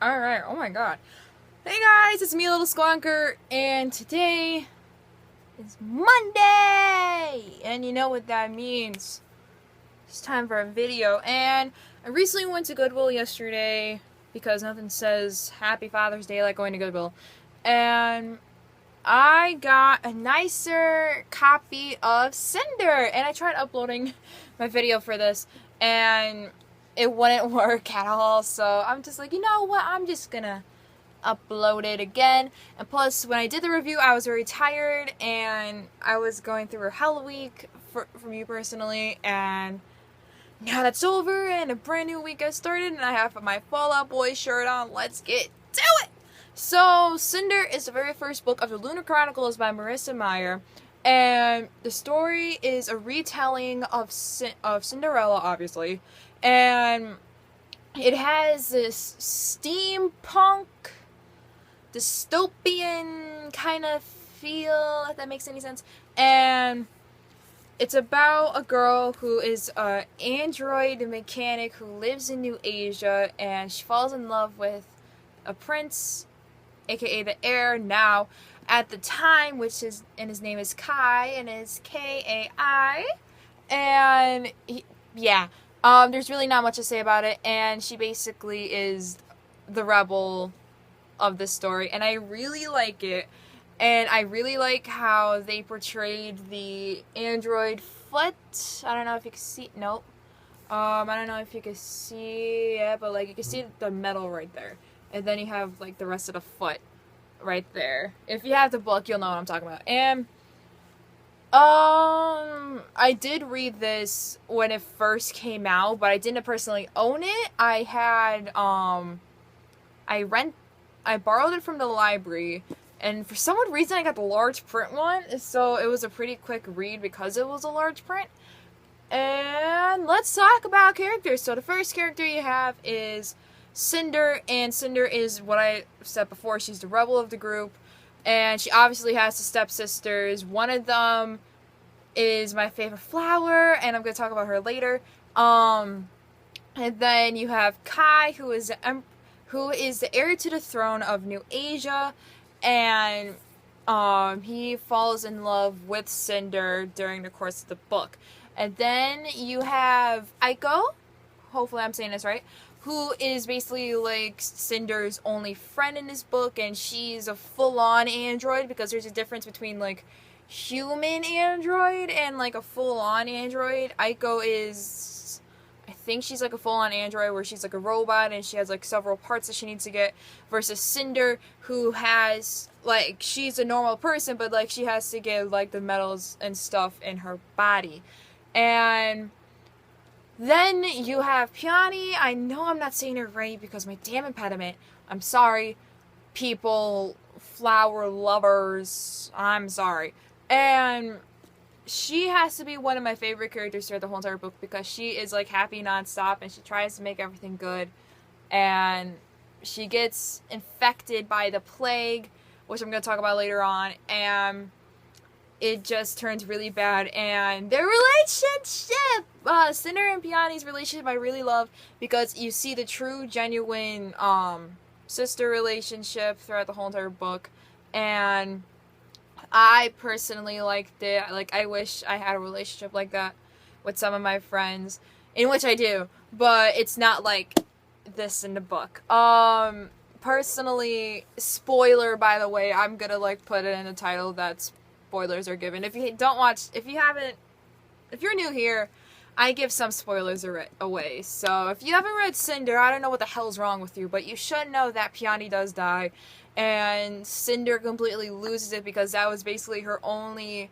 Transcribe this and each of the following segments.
Alright, oh my god. Hey guys, it's me, Little Squonker, and today is Monday! And you know what that means. It's time for a video, and I recently went to Goodwill yesterday because nothing says Happy Father's Day like going to Goodwill. And I got a nicer copy of Cinder, and I tried uploading my video for this, and it wouldn't work at all, so I'm just like, you know what, I'm just gonna upload it again. And plus, when I did the review, I was very tired, and I was going through a hell week for me personally, and now that's over, and a brand new week has started, and I have my Fall Out Boy shirt on. Let's get to it! So, Cinder is the very first book of the Lunar Chronicles by Marissa Meyer, and the story is a retelling of Cinderella, obviously, and it has this steampunk, dystopian kind of feel, if that makes any sense, and it's about a girl who is an android mechanic who lives in New Asia, and she falls in love with a prince, aka the heir now, at the time, his name is Kai, and is Kai, and there's really not much to say about it, and she basically is the rebel of this story, and I really like it, and I really like how they portrayed the android foot. I don't know if you can see, nope, I don't know if you can see it, but like you can see the metal right there. And then you have, like, the rest of the foot right there. If you have the book, you'll know what I'm talking about. And, I did read this when it first came out, but I didn't personally own it. I had, I borrowed it from the library, and for some odd reason I got the large print one, so it was a pretty quick read because it was a large print. And let's talk about characters. So the first character you have is Cinder, and Cinder is what I said before. She's the rebel of the group, and she obviously has two stepsisters. One of them is my favorite flower, and I'm going to talk about her later. And then you have Kai, who is the heir to the throne of New Asia, and he falls in love with Cinder during the course of the book. And then you have Aiko, hopefully I'm saying this right, who is basically like Cinder's only friend in this book, and she's a full-on android, because there's a difference between like human android and like a full-on android. Aiko is, I think she's like a full-on android where she's like a robot and she has like several parts that she needs to get, versus Cinder, who has like, she's a normal person, but like she has to get like the metals and stuff in her body. And then you have Peony. I know I'm not saying it right because my damn impediment. I'm sorry, people, flower lovers. I'm sorry. And she has to be one of my favorite characters throughout the whole entire book, because she is like happy nonstop and she tries to make everything good. And she gets infected by the plague, which I'm going to talk about later on. And it just turns really bad, and their relationship, Cinder and Peony's relationship, I really love, because you see the true, genuine, sister relationship throughout the whole entire book, and I personally liked it. Like, I wish I had a relationship like that with some of my friends, in which I do, but it's not like this in the book. Personally, spoiler, by the way, I'm gonna, like, put it in the title that's spoilers are given. If you're new here, I give some spoilers away. So if you haven't read Cinder, I don't know what the hell's wrong with you, but you should know that Peony does die, and Cinder completely loses it, because that was basically her only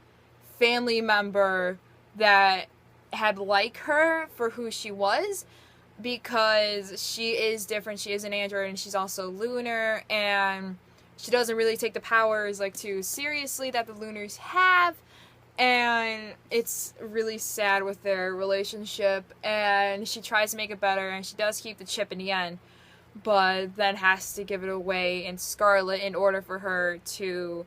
family member that had like her for who she was, because she is different. She is an android, and she's also lunar, and she doesn't really take the powers like too seriously that the Lunars have, and it's really sad with their relationship, and she tries to make it better, and she does keep the chip in the end, but then has to give it away in Scarlet in order for her to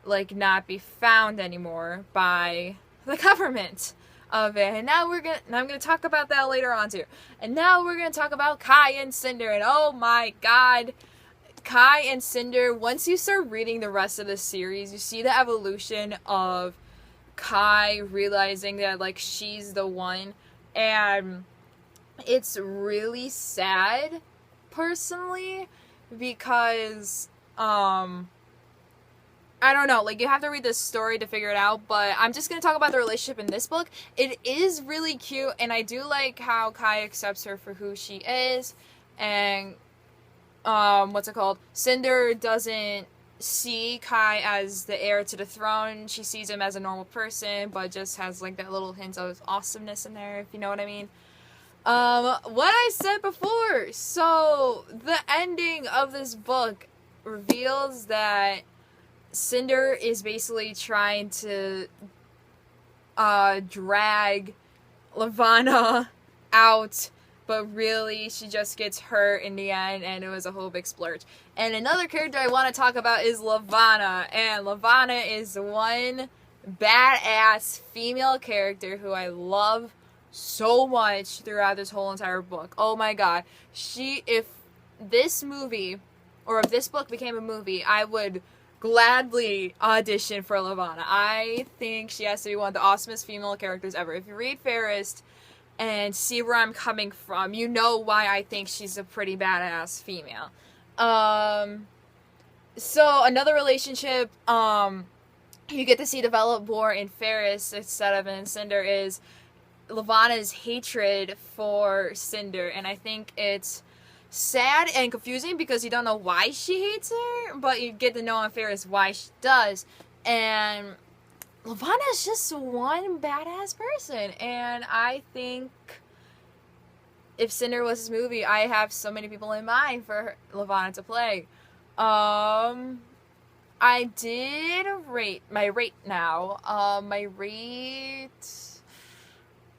like not be found anymore by the government. of it. And now I'm gonna talk about that later on too. And now we're gonna talk about Kai and Cinder. And oh my god, Kai and Cinder, once you start reading the rest of the series, you see the evolution of Kai realizing that, like, she's the one. And it's really sad, personally, because, I don't know, like, you have to read this story to figure it out, but I'm just gonna talk about the relationship in this book. It is really cute, and I do like how Kai accepts her for who she is, and, Cinder doesn't see Kai as the heir to the throne. She sees him as a normal person, but just has, like, that little hint of awesomeness in there, if you know what I mean. What I said before, so the ending of this book reveals that Cinder is basically trying to drag Lavanna out, but really she just gets hurt in the end, and it was a whole big splurge. And another character I want to talk about is Lavanna, and Lavanna is one badass female character who I love so much throughout this whole entire book. Oh my god. If this movie, or if this book became a movie, I would gladly audition for Lavanna. I think she has to be one of the awesomest female characters ever. If you read Fairest and see where I'm coming from, you know why I think she's a pretty badass female. So another relationship you get to see develop more in Fairest instead of in Cinder is Lavanna's hatred for Cinder, and I think it's sad and confusing because you don't know why she hates her, but you get to know in Fairest why she does. And Lavanna is just one badass person, and I think if Cinder was this movie, I have so many people in mind for Lavanna to play. I did rate my rate now. My rate,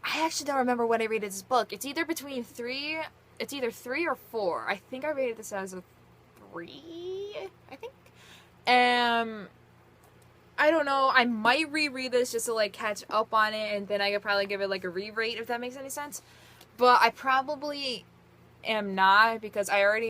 I actually don't remember when I rated this book. It's either 3 or 4. I think I rated this as a 3, I think. I don't know. I might reread this just to, like, catch up on it, and then I could probably give it, like, a re-rate, if that makes any sense. But I probably am not, because I already